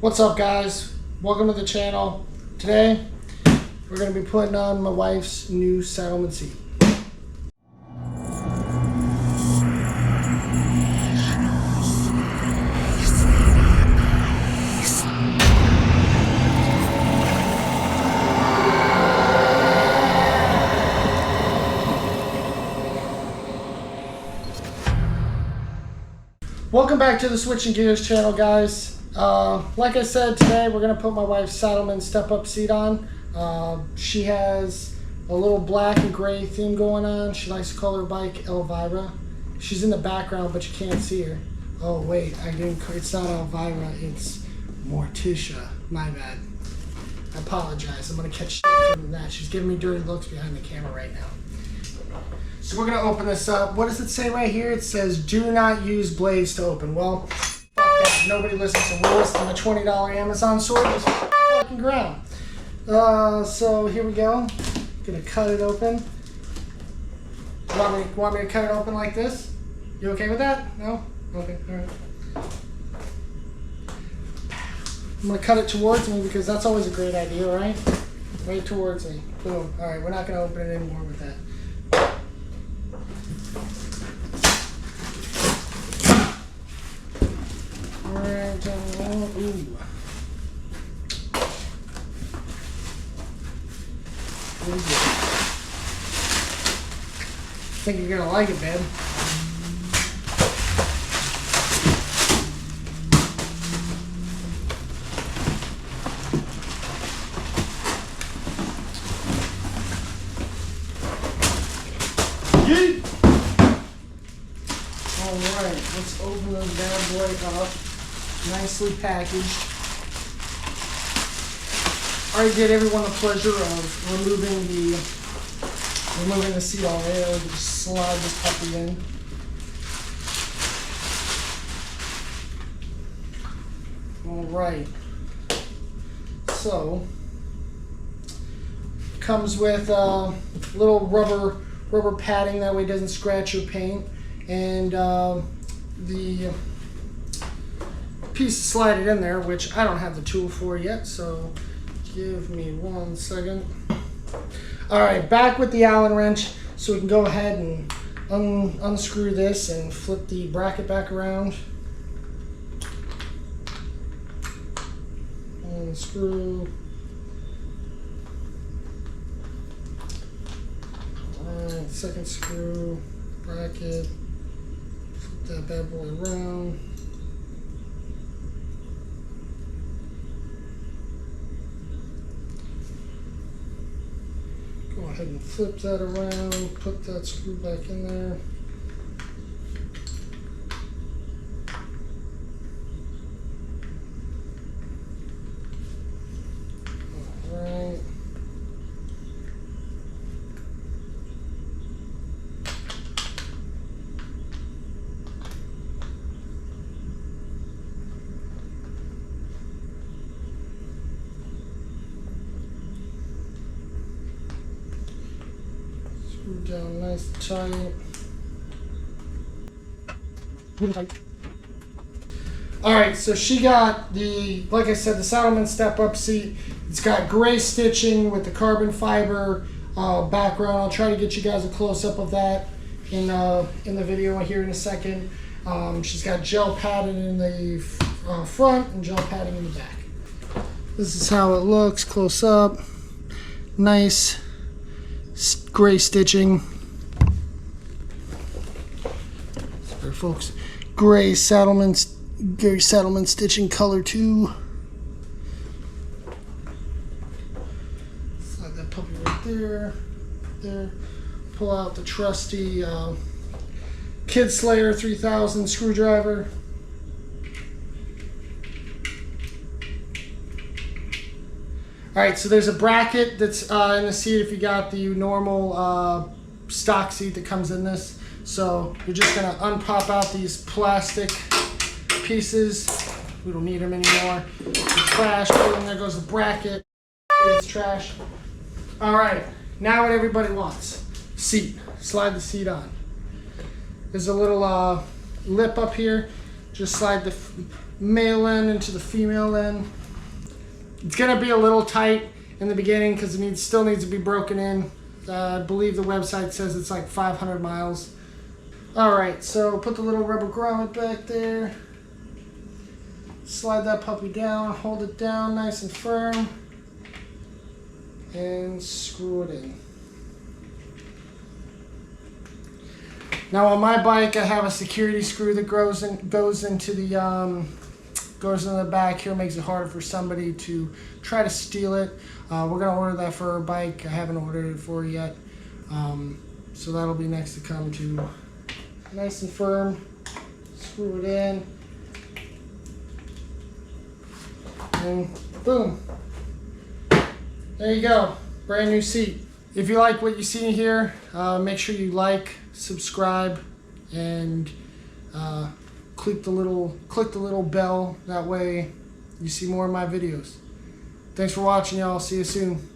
What's up, guys? Welcome to the channel. Today we're going to be putting on my wife's new SADDLEMAN seat. Welcome back to the Switching Gears channel, guys. Like I said, today we're going to put my wife's SADDLEMAN Step Up seat on. She has a little black and gray theme going on. She likes to call her bike Elvira. She's in the background, but you can't see her. Oh wait, it's not Elvira, it's Morticia. My bad. I apologize. I'm going to catch from that. She's giving me dirty looks behind the camera right now. So we're going to open this up. What does it say right here? It says, do not use blades to open. Well, nobody listens to rules, and a $20 Amazon sword is fucking ground. So here we go. Gonna cut it open. Want me to cut it open like this? You okay with that? No? Okay, alright. I'm gonna cut it towards me because that's always a great idea, right? Right towards me. Boom. Alright, we're not gonna open it anymore with that. Ooh. I think you're gonna like it, babe. Yeet! Alright, let's open this bad boy up. Nicely packaged. I already did everyone the pleasure of removing the seat already. I would just slide this puppy in. Alright. So comes with a little rubber padding, that way it doesn't scratch your paint, and the piece to slide it in there, which I don't have the tool for yet, so give me 1 second. Alright, back with the Allen wrench, so we can go ahead and unscrew this and flip the bracket back around. Unscrew. Alright, second screw, bracket, flip that bad boy around. Go ahead and flip that around, put that screw back in there. Alright. Screw down nice and tight. Really tight. Alright, so she got like I said, the SADDLEMAN Step Up seat. It's got gray stitching with the carbon fiber background. I'll try to get you guys a close-up of that in the video here in a second. She's got gel padding in the front and gel padding in the back. This is how it looks close up. Nice gray stitching. Sorry, folks. Gray SADDLEMAN stitching color too. Slide that puppy right there. There. Pull out the trusty Kid Slayer 3000 screwdriver. Alright, so there's a bracket that's in the seat if you got the normal stock seat that comes in this. So you're just going to unpop out these plastic pieces. We don't need them anymore. Trash, boom, there goes the bracket. It's trash. Alright, now what everybody wants. Seat. Slide the seat on. There's a little lip up here. Just slide the male end into the female end. It's gonna be a little tight in the beginning because it still needs to be broken in. I believe the website says it's like 500 miles. Alright, so put the little rubber grommet back there. Slide that puppy down, hold it down nice and firm, and screw it in. Now on my bike, I have a security screw that goes into the back here, makes it harder for somebody to try to steal it. We're gonna order that for our bike. I haven't ordered it for it yet, so that'll be next to come too. Nice and firm. Screw it in, and boom. There you go, brand new seat. If you like what you see here, make sure you like, subscribe, and click the little bell. That way you see more of my videos. Thanks for watching, y'all. See you soon.